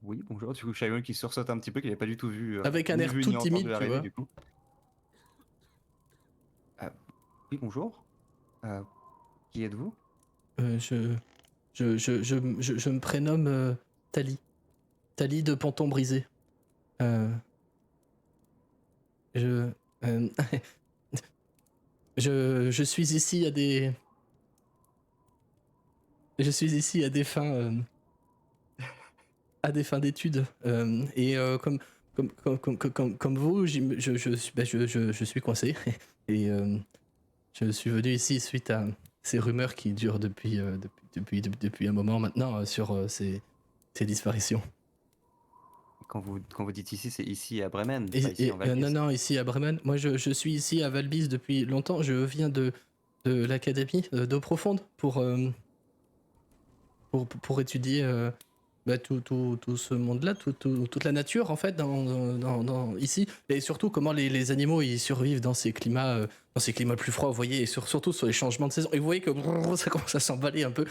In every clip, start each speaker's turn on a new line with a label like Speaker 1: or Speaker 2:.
Speaker 1: Oui, bonjour. Du coup, Shayon qui sursaute un petit peu, qui n'avait pas du tout vu,
Speaker 2: Avec un
Speaker 1: ni
Speaker 2: air
Speaker 1: vu
Speaker 2: tout
Speaker 1: ni entendu
Speaker 2: timide, tu
Speaker 1: arriver,
Speaker 2: vois.
Speaker 1: du coup. Euh, oui, bonjour. Euh, qui êtes-vous?
Speaker 2: Euh, je, je me prénomme Tali. Tali de Ponton Brisé. Euh, je, euh, je suis ici à des. Je suis ici à des fins d'études. Et comme vous, je suis coincé. Et je suis venu ici suite à ces rumeurs qui durent depuis un moment maintenant sur ces disparitions.
Speaker 1: Quand vous dites ici, c'est ici à Bremen, pas ici
Speaker 2: Et,
Speaker 1: en
Speaker 2: non,
Speaker 1: Valbise.
Speaker 2: non, ici à Bremen. Moi, je suis ici à Valbise depuis longtemps. Je viens de l'académie d'eau profonde pour étudier tout ce monde-là, toute la nature en fait ici, et surtout comment les animaux ils survivent dans ces climats plus froids, vous voyez, et surtout sur les changements de saison. Et vous voyez que ça commence à s'emballer un peu.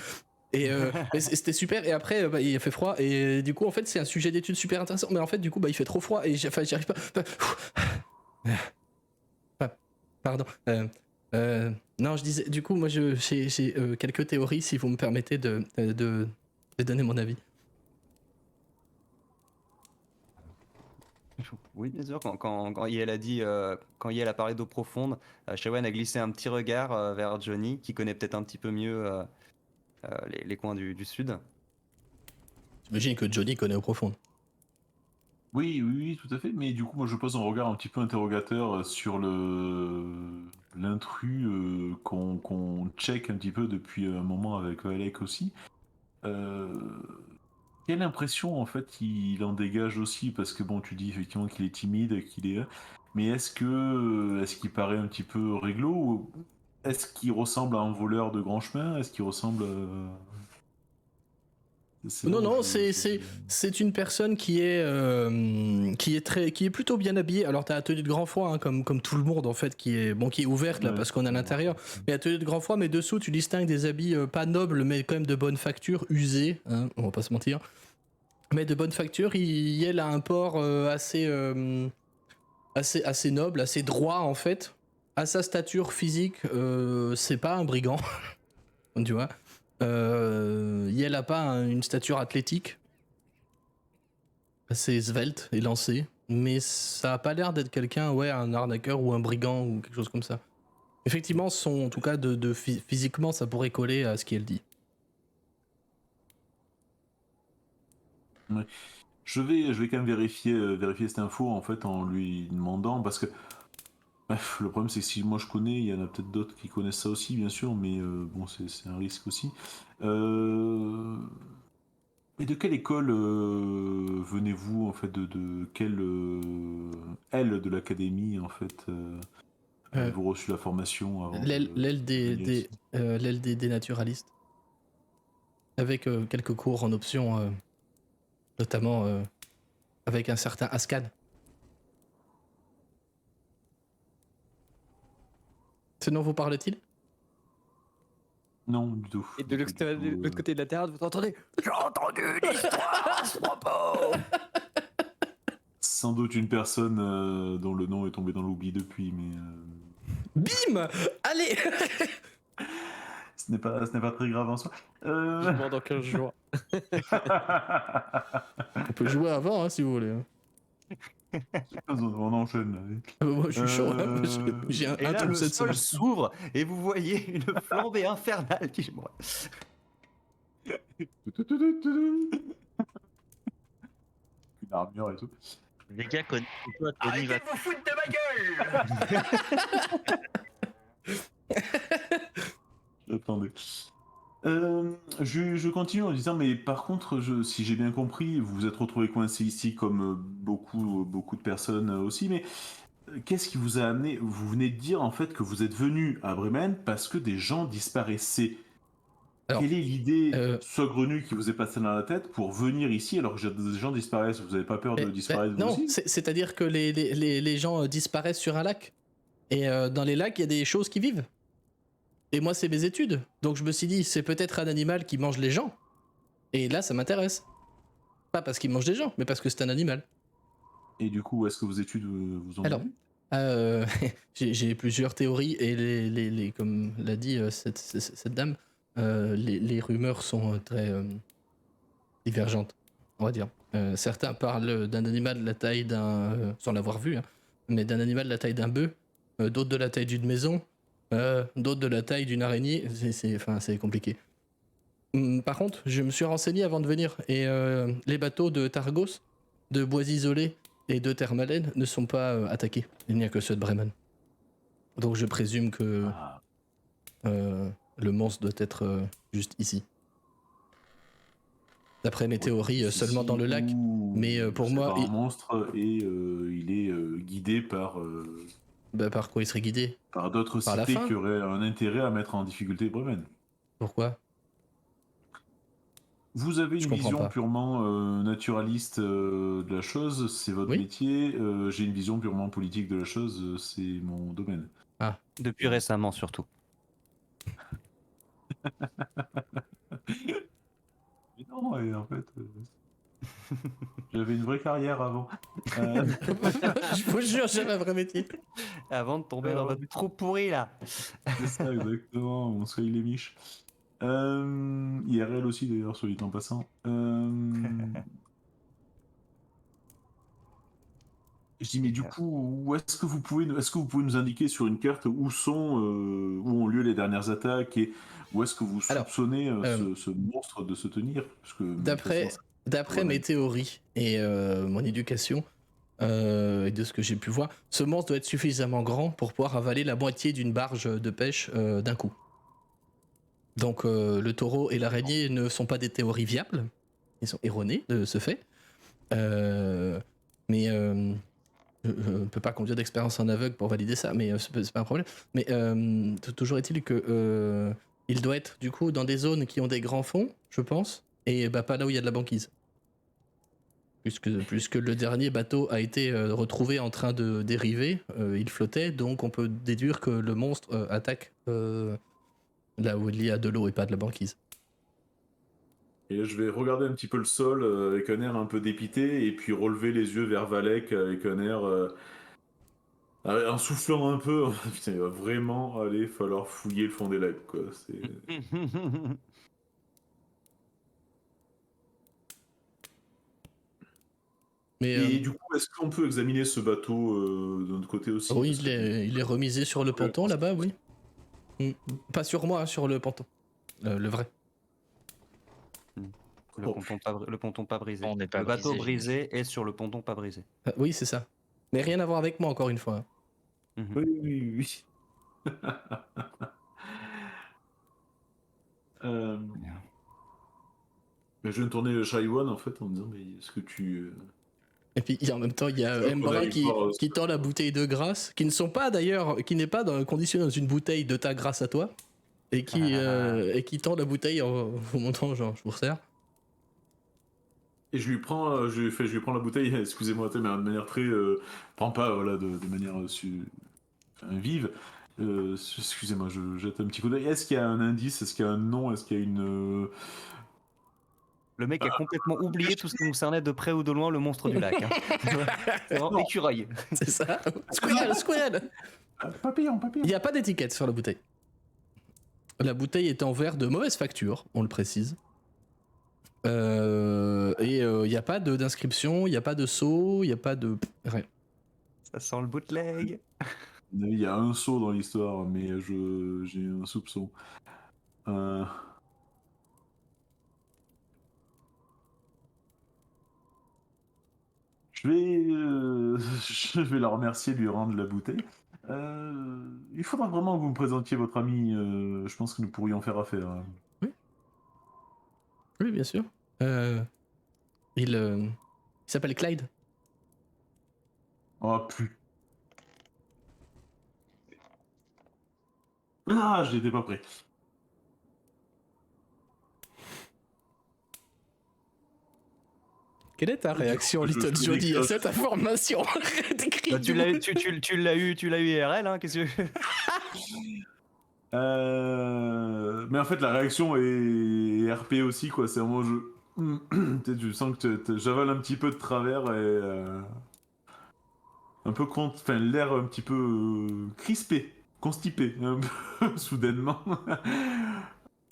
Speaker 2: Et mais c'était super. Et après, il a fait froid. Et du coup, en fait, c'est un sujet d'étude super intéressant. Mais en fait, du coup, il fait trop froid et j'y arrive pas. Pardon. Non, je disais, du coup, moi, j'ai quelques théories, si vous me permettez de donner mon avis.
Speaker 1: Oui, bien sûr. Quand Yael a dit, quand Yael a parlé d'eau profonde, Shawen a glissé un petit regard vers Johnny, qui connaît peut-être un petit peu mieux les coins du sud.
Speaker 2: J'imagine que Johnny connaît au profond.
Speaker 3: Oui, oui, oui, tout à fait. Mais du coup, moi, je pose un regard un petit peu interrogateur sur le l'intrus qu'on check un petit peu depuis un moment avec Alec aussi. Euh, Quelle impression en fait il en dégage aussi? Parce que bon, tu dis effectivement qu'il est timide, qu'il est. Mais est-ce qu'il paraît un petit peu réglo ou est-ce qu'il ressemble à un voleur de grand chemin? Est-ce qu'il ressemble C'est là
Speaker 2: Non,
Speaker 3: où
Speaker 2: non,
Speaker 3: je-
Speaker 2: c'est une personne qui est plutôt bien habillée. Alors, t'as la tenue de grand froid, hein, comme tout le monde, en fait, qui est ouverte, là,
Speaker 3: Ouais,
Speaker 2: parce qu'on est à l'intérieur. Mais la tenue de grand froid, mais dessous, tu distingues des habits pas nobles, mais quand même de bonne facture, usés, hein, on va pas se mentir. Mais de bonne facture, elle a un port assez noble, assez droit, en fait. À sa stature physique, c'est pas un brigand, tu vois. Elle a pas une stature athlétique, assez svelte et lancé, mais ça a pas l'air d'être quelqu'un, ouais, un arnaqueur ou un brigand ou quelque chose comme ça. Effectivement, en tout cas, physiquement, ça pourrait coller à ce qu'elle dit.
Speaker 3: Ouais. Je vais quand même vérifier cette info en fait en lui demandant parce que bref, le problème c'est que si moi je connais, il y en a peut-être d'autres qui connaissent ça aussi bien sûr, mais bon c'est un risque aussi. Euh... Et de quelle école venez-vous en fait de quelle aile de l'académie en fait
Speaker 2: Euh,
Speaker 3: avez-vous reçu la formation avant
Speaker 2: l'aile
Speaker 3: de venir ici?
Speaker 2: des naturalistes, avec quelques cours en option, notamment avec un certain Ascan. Ce dont vous parle-t-il?
Speaker 3: Non du tout.
Speaker 1: Et
Speaker 3: Du tout, du
Speaker 1: de
Speaker 3: tout,
Speaker 1: l'autre côté de la terre, vous entendez? J'ai entendu une histoire à ce propos!
Speaker 3: Sans doute une personne dont le nom est tombé dans l'oubli depuis, mais
Speaker 2: Bim! Allez!
Speaker 3: ce n'est pas très grave en soi.
Speaker 1: Vivement dans 15 jours.
Speaker 2: On peut jouer avant, hein, si vous voulez.
Speaker 3: On enchaîne. Allez.
Speaker 2: Moi, je suis chaud, hein. J'ai
Speaker 1: Et
Speaker 2: un
Speaker 1: là,
Speaker 2: trou
Speaker 1: le
Speaker 2: cette
Speaker 1: sol
Speaker 2: semaine.
Speaker 1: s'ouvre et vous voyez une flambée infernale qui.
Speaker 3: Une armure et tout.
Speaker 4: Les gars, toi, Tony
Speaker 1: Arrêtez
Speaker 4: va.
Speaker 1: de vous foutre de ma gueule!
Speaker 3: Attendez. Je continue en disant, mais par contre, si j'ai bien compris, vous vous êtes retrouvé coincé ici comme beaucoup de personnes aussi, mais qu'est-ce qui vous a amené? Vous venez de dire en fait que vous êtes venu à Bremen parce que des gens disparaissaient.
Speaker 2: Alors,
Speaker 3: Quelle est l'idée
Speaker 2: euh,
Speaker 3: saugrenue qui vous est passée dans la tête pour venir ici alors que des gens disparaissent? Vous n'avez pas peur de disparaître vous
Speaker 2: non,
Speaker 3: aussi?
Speaker 2: c'est-à-dire que les gens disparaissent sur un lac. Et dans les lacs, il y a des choses qui vivent. Et moi, c'est mes études. Donc je me suis dit, c'est peut-être un animal qui mange les gens. Et là, ça m'intéresse. Pas parce qu'il mange des gens, mais parce que c'est un animal.
Speaker 3: Et du coup, où est-ce que vos études vous ont
Speaker 2: Alors,
Speaker 3: mené?
Speaker 2: j'ai plusieurs théories et comme l'a dit cette dame, les rumeurs sont très divergentes, on va dire. Certains parlent d'un animal de la taille d'un, sans l'avoir vu, hein, mais d'un animal de la taille d'un bœuf, d'autres de la taille d'une maison, d'autres de la taille d'une araignée. C'est compliqué. Par contre, je me suis renseigné avant de venir et les bateaux de Targos, de Bois Isolés et de Termalen ne sont pas attaqués. Il n'y a que ceux de Bremen. Donc je présume que
Speaker 3: Ah,
Speaker 2: le monstre doit être juste ici. D'après mes théories, seulement dans le lac. Mais pour
Speaker 3: c'est
Speaker 2: moi,
Speaker 3: pas un monstre et il est guidé
Speaker 2: par quoi il serait guidé?
Speaker 3: par d'autres
Speaker 2: Par la
Speaker 3: cités
Speaker 2: faim?
Speaker 3: qui auraient un intérêt à mettre en difficulté Bremen.
Speaker 2: Pourquoi?
Speaker 3: Vous avez
Speaker 2: Je
Speaker 3: une
Speaker 2: comprends
Speaker 3: vision
Speaker 2: pas.
Speaker 3: purement naturaliste de la chose, c'est votre
Speaker 2: Oui?
Speaker 3: métier. J'ai une vision purement politique de la chose, c'est mon domaine.
Speaker 2: Ah.
Speaker 1: Depuis récemment, surtout.
Speaker 3: Mais non, et en fait, j'avais une vraie carrière avant. Euh,
Speaker 2: Je vous jure, j'ai un vrai métier.
Speaker 1: Avant de tomber
Speaker 3: Ah
Speaker 1: dans
Speaker 3: ouais.
Speaker 1: votre trou pourri, là.
Speaker 3: C'est ça, exactement, on soigne les miches. IRL aussi, d'ailleurs, soit dit en passant. Je dis, mais du coup, est-ce que vous pouvez nous indiquer sur une carte où ont lieu les dernières attaques et où est-ce que vous
Speaker 2: Alors,
Speaker 3: soupçonnez ce monstre de se tenir? Parce que, de toute façon,
Speaker 2: d'après mes théories et mon éducation, et de ce que j'ai pu voir, ce monstre doit être suffisamment grand pour pouvoir avaler la moitié d'une barge de pêche d'un coup. Donc le taureau et l'araignée ne sont pas des théories viables, ils sont erronés de ce fait. Mais je ne peux pas conduire d'expérience en aveugle pour valider ça, mais c'est pas un problème. Mais toujours est-il que il doit être du coup dans des zones qui ont des grands fonds, je pense, et bah, pas là où il y a de la banquise. Puisque le dernier bateau a été retrouvé en train de dériver, il flottait, donc on peut déduire que le monstre attaque là où il y a de l'eau et pas de la banquise.
Speaker 3: Et là, je vais regarder un petit peu le sol avec un air un peu dépité et puis relever les yeux vers Valek avec un air. En soufflant un peu. Putain, il va vraiment aller falloir fouiller le fond des lacs, quoi.
Speaker 2: Mais
Speaker 3: Et du coup, est-ce qu'on peut examiner ce bateau de notre côté aussi?
Speaker 2: oui,
Speaker 3: Parce que
Speaker 2: il est remisé sur le ponton là-bas, oui. Pas sur moi, hein, sur le ponton. Le vrai.
Speaker 1: Le ponton pas brisé.
Speaker 4: On n'est pas
Speaker 1: Le bateau
Speaker 4: brisé,
Speaker 1: brisé est sur le ponton pas brisé.
Speaker 2: Oui, c'est ça. Mais rien à voir avec moi, encore une fois.
Speaker 1: Mhm.
Speaker 3: Oui, oui, oui.
Speaker 1: Bien.
Speaker 3: Mais je viens de tourner Shaiwan en fait en me disant mais est-ce que tu
Speaker 2: Et puis en même temps, il y a
Speaker 3: on
Speaker 2: Mbra
Speaker 3: arrive voir,
Speaker 2: qui tend la bouteille de grâce, qui ne sont pas d'ailleurs, qui n'est pas conditionné dans une bouteille de ta grâce à toi, et qui tend la bouteille en vous montrant genre je vous resserre.
Speaker 3: et je lui prends je lui prends la bouteille excusez-moi mais de manière très prends pas voilà de manière vive. Excusez-moi, je jette un petit coup d'œil. Est-ce qu'il y a un indice? Est-ce qu'il y a un nom? Est-ce qu'il y a une
Speaker 1: Le mec a complètement oublié tout ce qui concernait de près ou de loin le monstre du lac. Hein. C'est vraiment écureuil.
Speaker 2: C'est ça. Squirrel.
Speaker 3: Papillon?
Speaker 2: Il n'y a pas d'étiquette sur la bouteille. La bouteille est en verre de mauvaise facture, on le précise. Et il n'y a pas d'inscription, il n'y a pas de sceau, il n'y a pas de... Rien.
Speaker 1: Ça sent le bootleg.
Speaker 3: Il y a un saut dans l'histoire, mais j'ai un soupçon. Je vais la remercier, lui rendre la bouteille. Il faudra vraiment que vous me présentiez votre ami. Je pense que nous pourrions faire affaire. Hein.
Speaker 2: Oui, bien sûr. Il s'appelle Clyde.
Speaker 3: Oh, plus. Ah, je n'étais pas prêt.
Speaker 2: Quelle est ta réaction,
Speaker 3: coup, je
Speaker 2: Little
Speaker 3: fais
Speaker 2: Johnny,
Speaker 3: des
Speaker 2: à
Speaker 3: classes.
Speaker 2: cette information?
Speaker 1: Bah, tu l'as eu IRL, hein, qu'est-ce que...
Speaker 3: Mais en fait, la réaction est RP aussi, quoi. C'est vraiment Je sens que j'avale un petit peu de travers et un peu enfin l'air un petit peu crispé, constipé, un peu soudainement.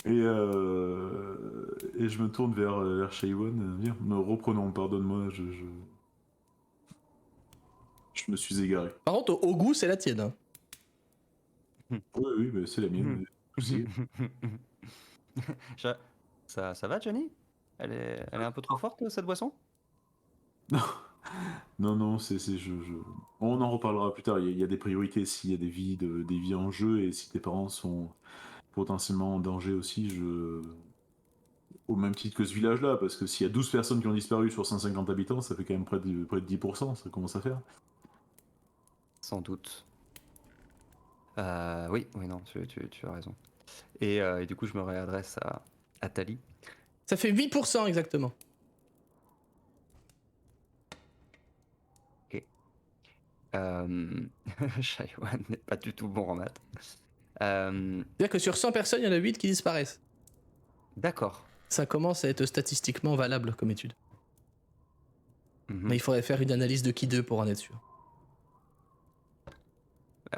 Speaker 3: Et je me tourne vers Shaiwan. Viens, reprenons, pardonne-moi, je me suis égaré.
Speaker 2: Par contre, au goût, c'est la tienne. Hein.
Speaker 3: Oui, oui, mais c'est la mienne. Aussi.
Speaker 1: Ja- ça va, Johnny? Elle est un peu trop forte, cette boisson?
Speaker 3: Non, non, on en reparlera plus tard. Il y a des priorités. S'il y a des vies en jeu et si tes parents sont potentiellement en danger aussi, au même titre que ce village-là, parce que s'il y a 12 personnes qui ont disparu sur 150 habitants, ça fait quand même près de 10%, ça commence à faire.
Speaker 1: Sans doute. Oui, oui, non, tu as raison. Et du coup, je me réadresse à Tali.
Speaker 2: Ça fait 8% exactement.
Speaker 1: Ok. Shaiwan n'est pas du tout bon en maths.
Speaker 2: C'est-à-dire que sur 100 personnes, il y en a 8 qui disparaissent.
Speaker 1: D'accord.
Speaker 2: Ça commence à être statistiquement valable comme étude.
Speaker 1: Mhm.
Speaker 2: Mais il faudrait faire une analyse de qui d'eux pour en être sûr.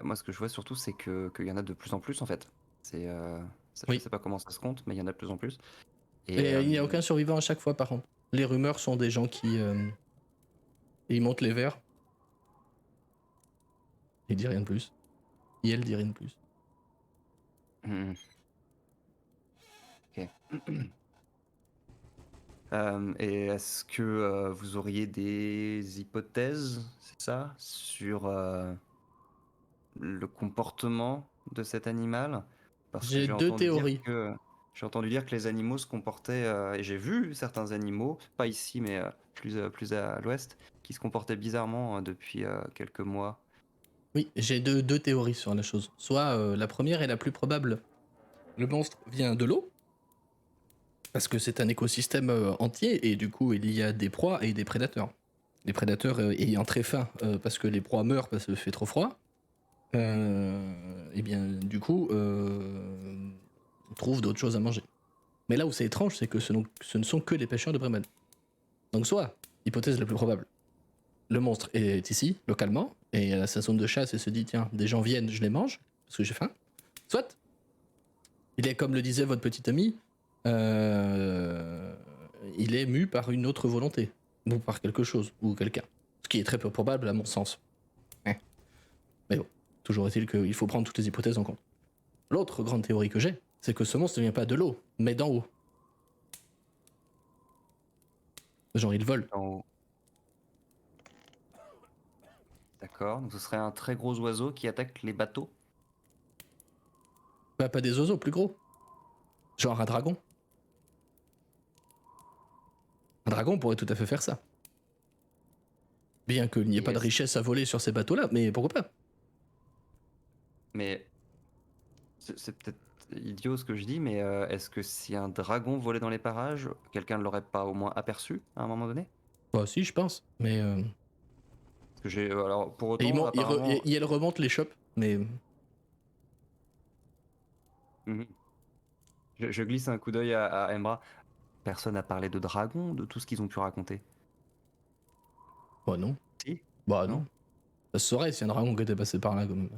Speaker 1: Moi, ce que je vois surtout, c'est qu'il y en a de plus en plus, en fait. Je
Speaker 2: Oui.
Speaker 1: sais pas comment ça se compte, mais il y en a de plus en plus.
Speaker 2: Et il n'y a aucun survivant à chaque fois, par contre. Les rumeurs sont des gens qui... ils montent les verres. Ils disent rien de plus. Et elle dit rien de plus.
Speaker 1: Mhm. Ok. Et est-ce que vous auriez des hypothèses, c'est ça, sur le comportement de cet animal? Parce que
Speaker 2: J'ai deux théories.
Speaker 1: j'ai entendu dire que les animaux se comportaient, et j'ai vu certains animaux, pas ici, mais plus à l'ouest, qui se comportaient bizarrement depuis quelques mois.
Speaker 2: Oui, j'ai deux théories sur la chose. Soit la première est la plus probable. Le monstre vient de l'eau. Parce que c'est un écosystème entier et du coup il y a des proies et des prédateurs. Les prédateurs ayant très faim parce que les proies meurent parce qu'il fait trop froid. Et bien du coup trouvent d'autres choses à manger. Mais là où c'est étrange, c'est que ce ne sont que les pêcheurs de Bremen. Donc soit, hypothèse la plus probable, le monstre est ici, localement, et à sa zone de chasse et se dit tiens, des gens viennent, je les mange, parce que j'ai faim. Soit, il est comme le disait votre petit ami, il est mu par une autre volonté, ou par quelque chose, ou quelqu'un. Ce qui est très peu probable à mon sens. Mais bon, toujours est-il qu'il faut prendre toutes les hypothèses en compte. L'autre grande théorie que j'ai, c'est que ce monstre ne vient pas de l'eau, mais d'en haut. Genre il vole.
Speaker 1: En haut. D'accord, donc ce serait un très gros oiseau qui attaque les bateaux.
Speaker 2: Bah, pas des oiseaux, plus gros. Genre un dragon. Un dragon pourrait tout à fait faire ça. Bien qu'il n'y ait pas de richesse à voler sur ces bateaux-là, mais pourquoi pas?
Speaker 1: Mais c'est peut-être idiot ce que je dis, mais est-ce que si un dragon volait dans les parages, quelqu'un ne l'aurait pas au moins aperçu à un moment donné?
Speaker 2: Bah si, je pense. Mais...
Speaker 1: Parce que j'ai alors pour
Speaker 2: Et
Speaker 1: autant apparemment.
Speaker 2: et elle remonte les chopes, mais...
Speaker 1: Mhm. Je glisse un coup d'œil à Embra. Personne n'a parlé de dragon, de tout ce qu'ils ont pu raconter.
Speaker 2: Bah non.
Speaker 1: Si?
Speaker 2: Bah
Speaker 1: Non.
Speaker 2: non. Ça se saurait si un dragon qui était passé par là, quand même.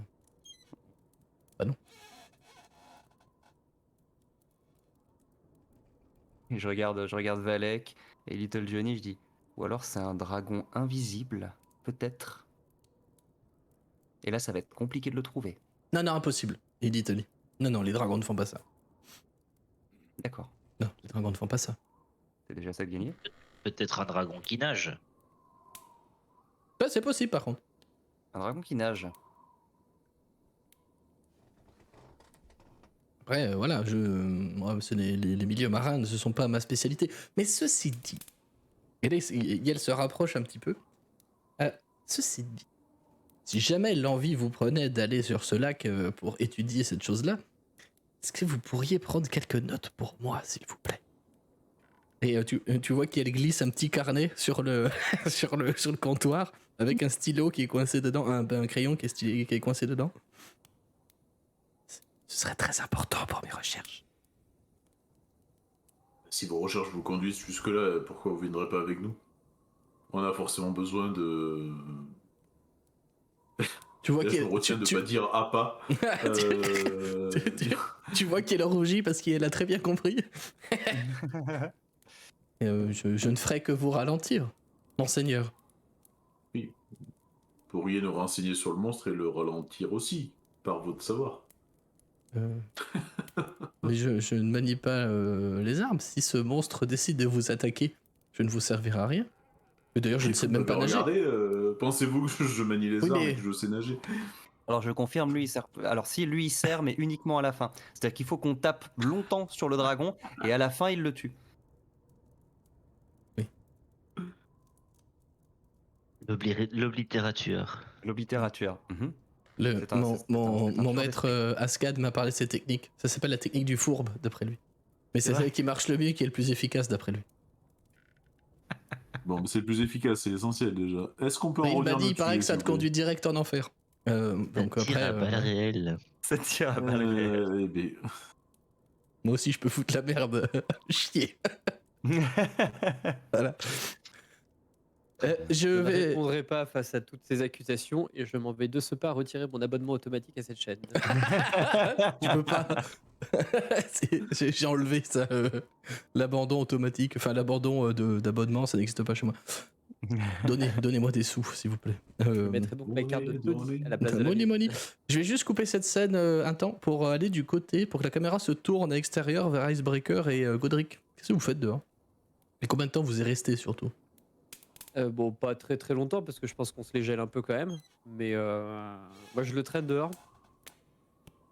Speaker 2: Bah non.
Speaker 1: Et je regarde Valek et Little Johnny, je dis, ou alors c'est un dragon invisible, peut-être. Et là, ça va être compliqué de le trouver.
Speaker 2: Non, non, impossible, il dit Tony. Non, non, les dragons ne font pas ça.
Speaker 1: D'accord.
Speaker 2: Non, les dragons ne font pas ça.
Speaker 1: C'est déjà ça de gagner.
Speaker 4: Peut-être un dragon qui nage.
Speaker 2: Bah, c'est possible, par contre.
Speaker 1: Un dragon qui nage.
Speaker 2: Après, voilà, moi, les milieux marins ne se sont pas ma spécialité. Mais ceci dit, et là, elle se rapproche un petit peu. Ceci dit, si jamais l'envie vous prenait d'aller sur ce lac pour étudier cette chose-là, est-ce que vous pourriez prendre quelques notes pour moi, s'il vous plaît? Et tu vois qu'elle glisse un petit carnet sur le, sur le comptoir avec un stylo qui est coincé dedans, un crayon qui est coincé dedans. Ce serait très important pour mes recherches.
Speaker 3: Si vos recherches vous conduisent jusque-là, pourquoi vous viendrez pas avec nous? On a forcément besoin de...
Speaker 2: Tu vois
Speaker 3: Là, je me
Speaker 2: qu'il
Speaker 3: retiens de pas dire à pas.
Speaker 2: tu vois qu'il rougit parce qu'il a très bien compris. Je ne ferai que vous ralentir, monseigneur.
Speaker 3: Oui. Vous pourriez nous renseigner sur le monstre et le ralentir aussi, par votre savoir.
Speaker 2: Mais je ne manie pas les armes. Si ce monstre décide de vous attaquer, je ne vous servirai à rien. Et d'ailleurs, je ne sais
Speaker 3: Vous
Speaker 2: même pas
Speaker 3: m'avez
Speaker 2: nager.
Speaker 3: regardé, pensez-vous que je manie les
Speaker 2: Oui,
Speaker 3: armes
Speaker 2: mais-
Speaker 3: et que je sais nager?
Speaker 1: Alors je confirme, lui il sert. Alors si lui il sert, mais uniquement à la fin. C'est-à-dire qu'il faut qu'on tape longtemps sur le dragon et à la fin il le tue.
Speaker 4: L'oblitérature.
Speaker 1: L'oblitérature. Mhm.
Speaker 2: Le,
Speaker 1: C'est un-
Speaker 2: mon,
Speaker 1: c'est un-
Speaker 2: mon,
Speaker 1: c'est un
Speaker 2: mon
Speaker 1: tueur
Speaker 2: maître
Speaker 1: d'esprit.
Speaker 2: Ascad m'a parlé de ces techniques. Ça s'appelle la technique du fourbe, d'après lui. Mais
Speaker 1: C'est
Speaker 2: c'est
Speaker 1: vrai.
Speaker 2: celle qui marche le mieux, qui est le plus efficace, d'après lui.
Speaker 3: Bon, mais c'est le plus efficace, c'est essentiel déjà. Est-ce qu'on peut
Speaker 2: Mais
Speaker 3: en
Speaker 2: il m'a
Speaker 3: redire
Speaker 2: dit, il
Speaker 3: notre
Speaker 2: paraît
Speaker 3: sujet,
Speaker 2: que ça
Speaker 3: s'il
Speaker 2: te
Speaker 3: vous plaît?
Speaker 2: conduit direct en enfer. Donc
Speaker 4: Tire
Speaker 2: après,
Speaker 4: à balles
Speaker 2: ouais.
Speaker 4: réelles.
Speaker 1: Ça tire à balles réelles.
Speaker 3: Eh ben,
Speaker 2: Moi aussi, je peux foutre la merde. Chier. Voilà. Je
Speaker 5: Je ne
Speaker 2: vais.
Speaker 5: répondrai pas face à toutes ces accusations et je m'en vais de ce pas retirer mon abonnement automatique à cette chaîne.
Speaker 2: Tu peux pas. J'ai enlevé ça. L'abandon automatique. Enfin, l'abandon d'abonnement, ça n'existe pas chez moi. Donnez-moi des sous, s'il vous plaît.
Speaker 5: Je mettrai donc la carte de Tony à la place de la
Speaker 2: Money,
Speaker 5: mienne.
Speaker 2: money. Je vais juste couper cette scène un temps pour aller du côté, pour que la caméra se tourne à l'extérieur vers Icebreaker et Godric. Qu'est-ce que vous faites dehors? Et combien de temps vous y restez surtout?
Speaker 5: Bon, pas très très longtemps parce que je pense qu'on se les gèle un peu quand même. Mais moi je le traîne dehors.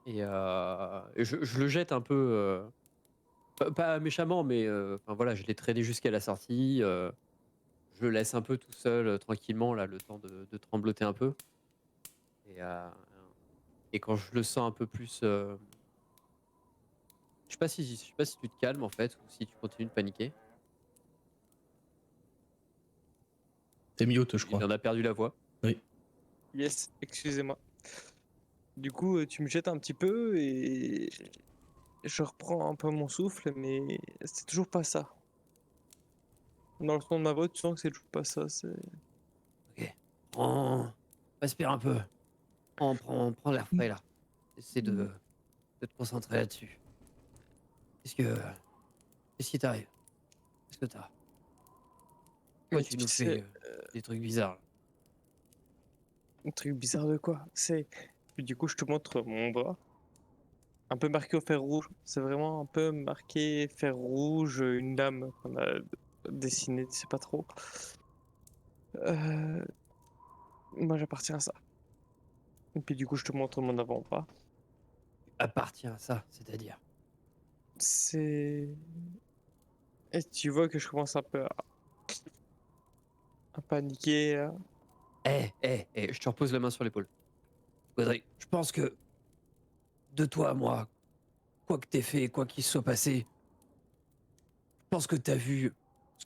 Speaker 5: Et je le jette un peu. Pas méchamment, mais enfin, voilà, je l'ai traîné jusqu'à la sortie. Je le laisse un peu tout seul, tranquillement, là, le temps de trembloter un peu. Et quand je le sens un peu plus. Je sais pas si tu te calmes en fait, ou si tu continues de paniquer.
Speaker 2: T'es mute, je
Speaker 5: Il
Speaker 2: crois.
Speaker 5: en a perdu la voix.
Speaker 6: Yes, excusez-moi. Du coup, tu me jettes un petit peu et je reprends un peu mon souffle, mais c'est toujours pas ça. Dans le son de ma voix, tu sens que c'est toujours pas ça.
Speaker 5: Respire un peu. Prends l'air frais là. Essaie de te concentrer là-dessus. Qu'est-ce qui t'arrive? Qu'est-ce que t'as? Pourquoi
Speaker 6: Mais
Speaker 5: tu
Speaker 6: tu
Speaker 5: nous
Speaker 6: sais,
Speaker 5: fais des trucs bizarres là?
Speaker 6: un truc bizarre de quoi? Puis du coup, je te montre mon bras. Un peu marqué au fer rouge. C'est vraiment un peu marqué fer rouge, une lame qu'on a dessinée, tu sais pas trop. Euh, Moi, j'appartiens à ça. Et puis du coup, je te montre mon avant-bras.
Speaker 5: Appartient à ça, c'est-à-dire.
Speaker 6: C'est... Et tu vois que je commence un peu à paniquer.
Speaker 5: Je te repose la main sur l'épaule. Godric, je pense que de toi à moi, quoi que t'aies fait, quoi qu'il se soit passé, je pense que t'as vu ce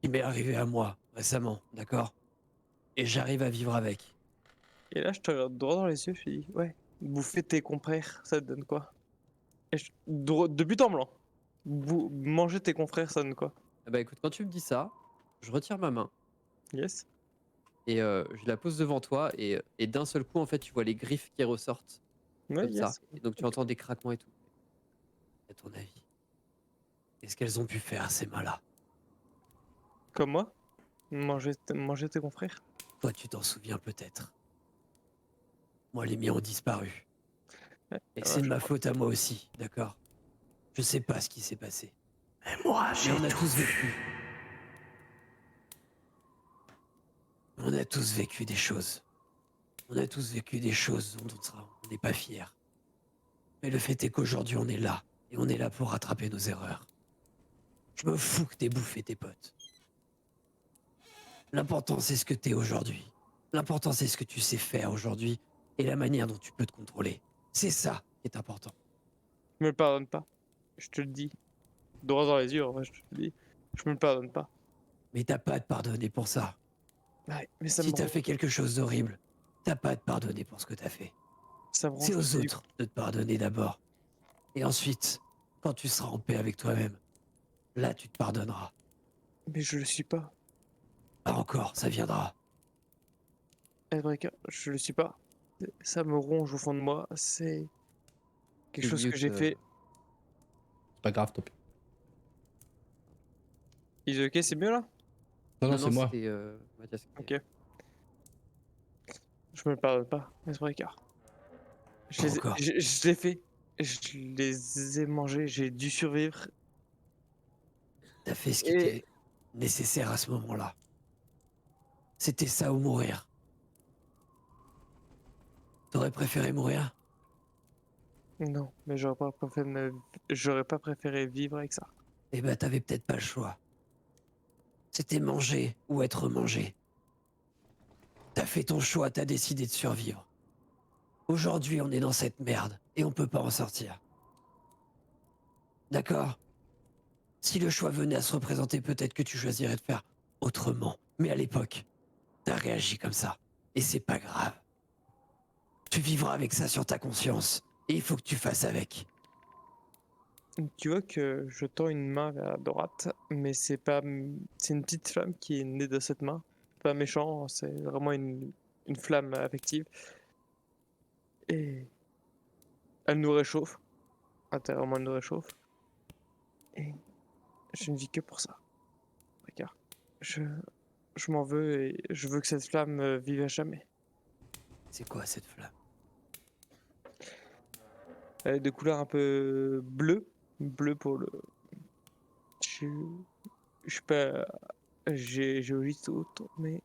Speaker 5: qui m'est arrivé à moi récemment, d'accord? Et j'arrive à vivre avec.
Speaker 6: Et là, je te regarde droit dans les yeux, je te dis, ouais, bouffer tes confrères, ça te donne quoi? De but en blanc. Manger tes confrères, ça donne quoi?
Speaker 5: Ah bah écoute, quand tu me dis ça, je retire ma main
Speaker 6: Yes.
Speaker 5: et je la pose devant toi et d'un seul coup, en fait, tu vois les griffes qui ressortent
Speaker 6: Ouais,
Speaker 5: comme ça.
Speaker 6: yes.
Speaker 5: Et donc tu entends des craquements et tout. À ton avis, qu'est-ce qu'elles ont pu faire ces mains-là?
Speaker 6: Comme moi? Manger tes confrères?
Speaker 5: Toi, tu t'en souviens peut-être. Moi, les miens ont disparu.
Speaker 6: Ouais,
Speaker 5: Et
Speaker 6: ouais,
Speaker 5: c'est de
Speaker 6: je
Speaker 5: ma
Speaker 6: crois.
Speaker 5: faute à moi aussi, d'accord? Je sais pas ce qui s'est passé.
Speaker 2: Mais moi,
Speaker 5: Mais on a tous vécu. On a tous vécu des choses. On a tous vécu des choses dont on n'est pas fiers. Mais le fait est qu'aujourd'hui, on est là. Et on est là pour rattraper nos erreurs. Je me fous que t'aies bouffé tes potes. L'important, c'est ce que t'es aujourd'hui. L'important, c'est ce que tu sais faire aujourd'hui et la manière dont tu peux te contrôler. C'est ça qui est important.
Speaker 6: Je me le pardonne pas. Je te le dis. Droit dans les yeux, en vrai, je te le dis. Je me le pardonne pas.
Speaker 5: Mais t'as pas à te pardonner pour ça.
Speaker 6: Ouais, mais ça
Speaker 5: Si
Speaker 6: me
Speaker 5: t'as
Speaker 6: rend...
Speaker 5: fait quelque chose d'horrible, t'as pas à te pardonner pour ce que t'as fait.
Speaker 6: ça me rend
Speaker 5: C'est aux
Speaker 6: fou, du
Speaker 5: autres de te pardonner d'abord. Et ensuite, quand tu seras en paix avec toi-même,
Speaker 7: Là, tu te pardonneras.
Speaker 6: Mais je le suis pas.
Speaker 7: Pas encore, ça viendra.
Speaker 6: Icebreaker, je le suis pas. Ça me ronge au fond de moi. C'est quelque chose que
Speaker 5: Mute,
Speaker 6: j'ai fait.
Speaker 2: C'est pas grave, tant pis.
Speaker 6: Is ok, c'est mieux là?
Speaker 2: Non, c'est moi.
Speaker 5: c'était Mathias.
Speaker 6: Ok. Je me le pardonne pas, Icebreaker.
Speaker 7: Pas encore.
Speaker 6: Je l'ai fait. Je les ai mangés. J'ai dû survivre.
Speaker 7: T'as fait ce qui
Speaker 6: Et
Speaker 7: était nécessaire à ce moment-là. C'était ça ou mourir. T'aurais préféré mourir?
Speaker 6: non, mais j'aurais pas préféré vivre avec ça.
Speaker 7: Eh ben, t'avais peut-être pas le choix. C'était manger ou être mangé. T'as fait ton choix, t'as décidé de survivre. Aujourd'hui, on est dans cette merde et on peut pas en sortir. D'accord? Si le choix venait à se représenter, peut-être que tu choisirais de faire autrement. Mais à l'époque, t'as réagi comme ça. Et c'est pas grave. Tu vivras avec ça sur ta conscience. Et il faut que tu fasses avec.
Speaker 6: Tu vois que je tends une main vers la droite, mais c'est pas. C'est une petite flamme qui est née de cette main. Pas méchant, c'est vraiment une flamme affective. Et elle nous réchauffe. Intérieurement, elle nous réchauffe. Et je ne vis que pour ça. Regarde. Je m'en veux et je veux que cette flamme vive à jamais.
Speaker 7: C'est quoi cette flamme?
Speaker 6: Elle est de couleur un peu bleue. Bleu pour le. Je je suis pas géologiste ou autre, mais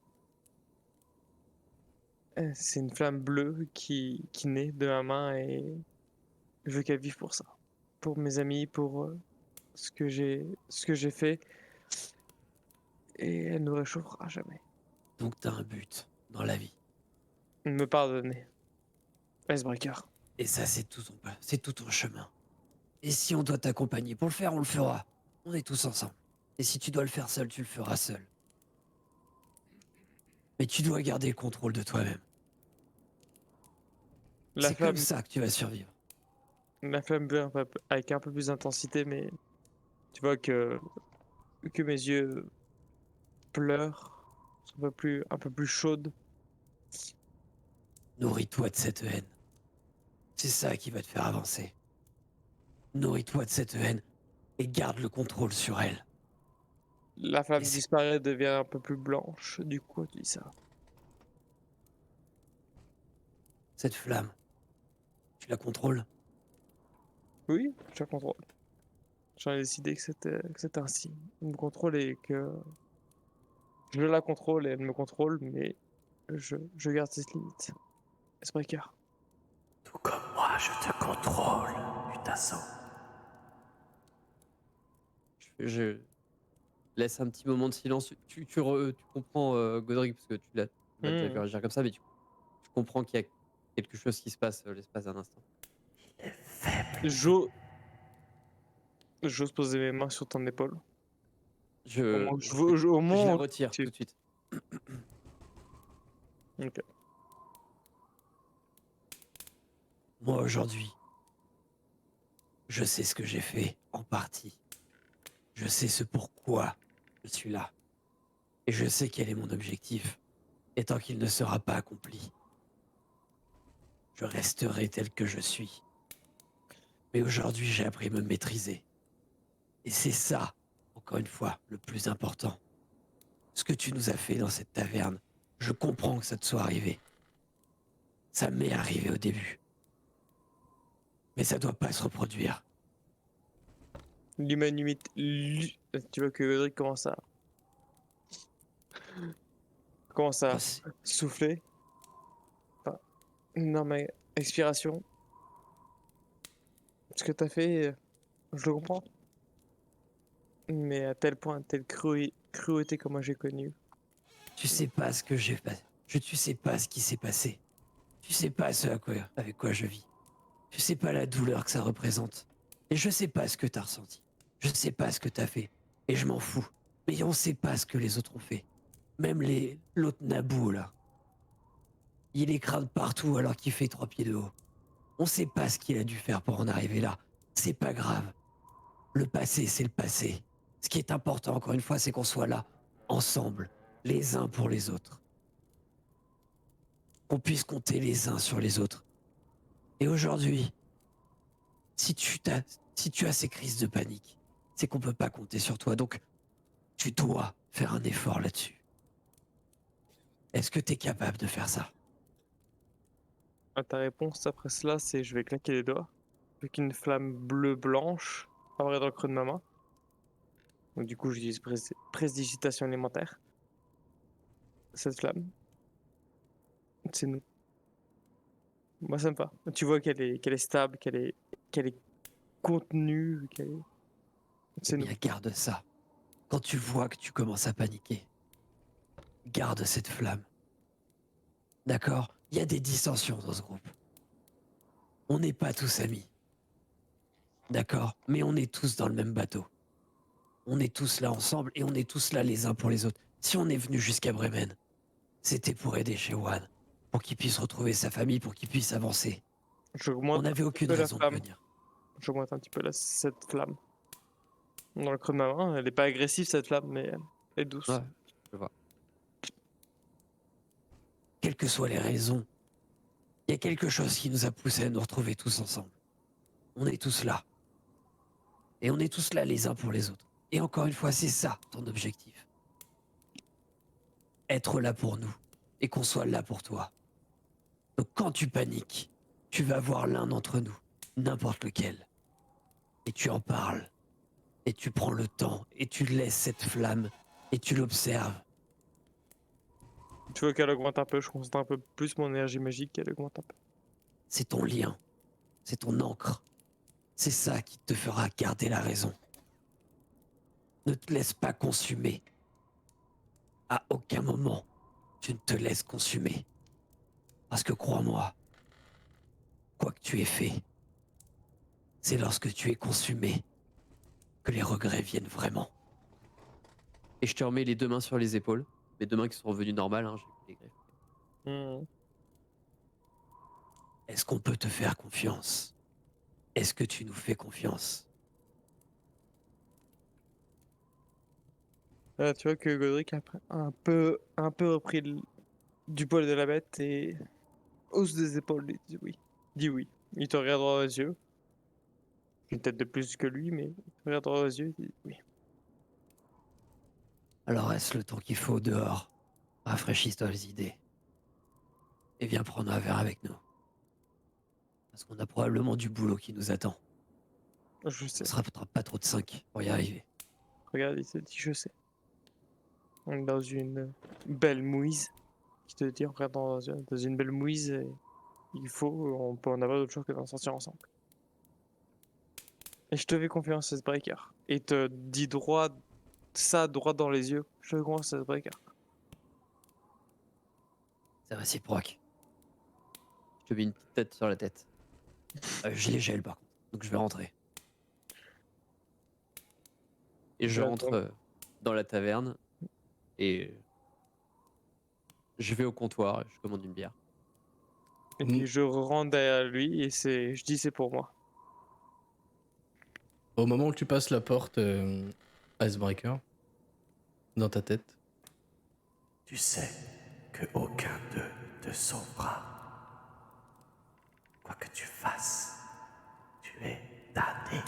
Speaker 6: c'est une flamme bleue qui naît de ma main et je veux qu'elle vive pour ça. Pour mes amis, pour ce que j'ai fait. Et elle nous réchauffera à jamais.
Speaker 7: Donc t'as un but dans la vie.
Speaker 6: Me pardonner. Icebreaker.
Speaker 7: Et ça, c'est tout ton chemin. Et si on doit t'accompagner pour le faire, on le fera. On est tous ensemble. Et si tu dois le faire seul, tu le feras seul. Mais tu dois garder le contrôle de toi-même.
Speaker 6: La
Speaker 7: C'est
Speaker 6: flamme,
Speaker 7: comme ça que tu vas survivre.
Speaker 6: la flamme bleue avec un peu plus d'intensité, mais tu vois que mes yeux pleurent, sont un peu plus chaudes.
Speaker 7: Nourris-toi de cette haine. C'est ça qui va te faire avancer. Nourris-toi de cette haine et garde le contrôle sur elle.
Speaker 6: La flamme
Speaker 7: Et c'est-
Speaker 6: disparaît, devient un peu plus blanche. Du coup, tu dis ça.
Speaker 7: Cette flamme, tu la contrôles?
Speaker 6: Oui, je la contrôle. J'en ai décidé que c'était ainsi. Elle me contrôle et que je la contrôle et elle me contrôle, mais je garde cette limite. Icebreaker.
Speaker 7: Tout comme moi, je te contrôle, putasso.
Speaker 5: Je laisse un petit moment de silence. Tu comprends, Godric, parce que tu l'as déjà vu
Speaker 6: Hmm.
Speaker 5: réagir comme ça, mais tu comprends qu'il y a quelque chose qui se passe l'espace d'un instant.
Speaker 6: J'ose poser mes mains sur ton épaule.
Speaker 5: Je,
Speaker 6: Au
Speaker 5: je
Speaker 6: moment
Speaker 5: les
Speaker 6: où
Speaker 5: retire
Speaker 6: tu-
Speaker 5: tout de suite.
Speaker 6: Ok.
Speaker 7: Moi, aujourd'hui, je sais ce que j'ai fait, en partie. Je sais ce pourquoi je suis là. Et je sais quel est mon objectif. Et tant qu'il ne sera pas accompli, je resterai tel que je suis. Mais aujourd'hui, j'ai appris à me maîtriser. Et c'est ça, encore une fois, le plus important. Ce que tu nous as fait dans cette taverne, je comprends que ça te soit arrivé. Ça m'est arrivé au début. Mais ça doit pas se reproduire.
Speaker 6: L'humanité. Tu vois que Godric commence à
Speaker 7: Je sais.
Speaker 6: souffler. Enfin, non, mais expiration. Ce que t'as fait, je le comprends. Mais à tel point, telle cruauté que moi j'ai connue.
Speaker 7: Tu sais pas ce que j'ai fait. Tu sais pas ce qui s'est passé. Tu sais pas avec quoi je vis. Tu sais pas la douleur que ça représente. Et je sais pas ce que t'as ressenti. Je sais pas ce que t'as fait. Et je m'en fous. Mais on sait pas ce que les autres ont fait. Même l'autre Naboo, là. Il est crâne partout alors qu'il fait 3 pieds de haut. On sait pas ce qu'il a dû faire pour en arriver là. C'est pas grave. Le passé, c'est le passé. Ce qui est important, encore une fois, c'est qu'on soit là, ensemble, les uns pour les autres. Qu'on puisse compter les uns sur les autres. Et aujourd'hui, si tu as ces crises de panique, c'est qu'on peut pas compter sur toi. Donc, tu dois faire un effort là-dessus. Est-ce que tu es capable de faire ça?
Speaker 6: Ta réponse après cela, c'est je vais claquer les doigts avec une flamme bleu-blanche apparaît dans le creux de ma main. Donc du coup, j'utilise prestidigitation élémentaire. Cette flamme, c'est nous. Moi, ça me va. Tu vois qu'elle est stable, qu'elle est contenue, c'est nous.
Speaker 7: Bien, garde ça. Quand tu vois que tu commences à paniquer, garde cette flamme. D'accord? Il y a des dissensions dans ce groupe. On n'est pas tous amis. D'accord? Mais on est tous dans le même bateau. On est tous là ensemble et on est tous là les uns pour les autres. Si on est venu jusqu'à Bremen, c'était pour aider Shewan, pour qu'il puisse retrouver sa famille, pour qu'il puisse avancer.
Speaker 6: J'augmente
Speaker 7: On n'avait
Speaker 6: un
Speaker 7: aucune
Speaker 6: peu la
Speaker 7: raison de
Speaker 6: flamme.
Speaker 7: venir.
Speaker 6: J'augmente un petit peu cette flamme. Dans le creux de ma main, elle est pas agressive cette flamme, mais elle est douce.
Speaker 5: Ouais, je vois.
Speaker 7: Quelles que soient les raisons, il y a quelque chose qui nous a poussés à nous retrouver tous ensemble. On est tous là. Et on est tous là les uns pour les autres. Et encore une fois, c'est ça ton objectif. Être là pour nous et qu'on soit là pour toi. Donc quand tu paniques, tu vas voir l'un d'entre nous, n'importe lequel, et tu en parles, et tu prends le temps, et tu laisses cette flamme, et tu l'observes.
Speaker 6: Tu vois qu'elle augmente un peu, je concentre un peu plus mon énergie magique, elle augmente un peu.
Speaker 7: C'est ton lien, c'est ton encre. C'est ça qui te fera garder la raison. Ne te laisse pas consumer. À aucun moment, tu ne te laisses consumer. Parce que crois-moi, quoi que tu aies fait, c'est lorsque tu es consumé que les regrets viennent vraiment.
Speaker 5: Et je te remets les 2 mains sur les épaules. Mes 2 mains qui sont revenues normales, hein, j'ai pris les griffes.
Speaker 6: Hmm.
Speaker 7: Est-ce qu'on peut te faire confiance? Est-ce que tu nous fais confiance?
Speaker 6: Là, tu vois que Godric a un peu repris du poil de la bête et hausse des épaules et dit oui. Dit oui. Il te regarde droit aux yeux. Une tête de plus que lui, mais il te regarde droit aux yeux et dit oui.
Speaker 7: Alors reste le temps qu'il faut dehors. Rafraîchis-toi les idées. Et viens prendre un verre avec nous. Parce qu'on a probablement du boulot qui nous attend.
Speaker 6: Je
Speaker 7: Ce
Speaker 6: sais.
Speaker 7: sera pas trop de 5 pour y arriver.
Speaker 6: Regarde, il te dit je sais. On est dans une belle mouise. Qui te dit en regardant dans une belle mouise, on peut en avoir d'autre chose que d'en sortir ensemble. Et je te fais confiance, Breaker. Et te dit droit dans les yeux. Je te fais confiance, Breaker.
Speaker 7: C'est réciproque.
Speaker 5: Je te mets une petite tête sur la tête.
Speaker 7: Je les gèle par contre. Donc je vais rentrer.
Speaker 5: Et je
Speaker 6: J'attends.
Speaker 5: rentre dans la taverne. Et je vais au comptoir et je commande une bière.
Speaker 6: Et puis je rentre derrière lui et je dis c'est pour moi.
Speaker 2: Au moment où tu passes la porte, Icebreaker, dans ta tête,
Speaker 8: Tu sais que aucun d'eux te sauvera. Quoi que tu fasses, tu es damné.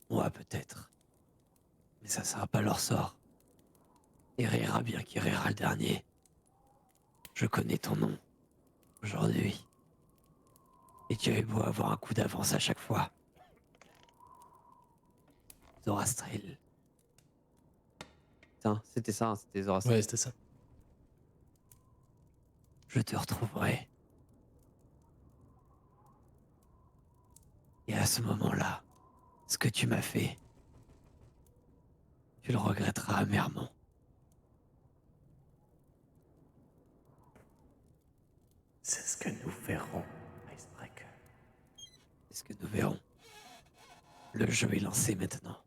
Speaker 7: Moi peut-être. Mais ça sera pas leur sort. Et rira bien qui rira le dernier. Je connais ton nom. Aujourd'hui. Et tu avais beau avoir un coup d'avance à chaque fois. Zorastril.
Speaker 5: Putain, c'était ça, hein, c'était Zoroaster.
Speaker 2: ouais, c'était ça.
Speaker 7: Je te retrouverai. Et à ce moment-là, ce que tu m'as fait, tu le regretteras amèrement.
Speaker 8: C'est ce que nous verrons, Icebreaker.
Speaker 7: C'est ce que nous verrons. Le jeu est lancé maintenant.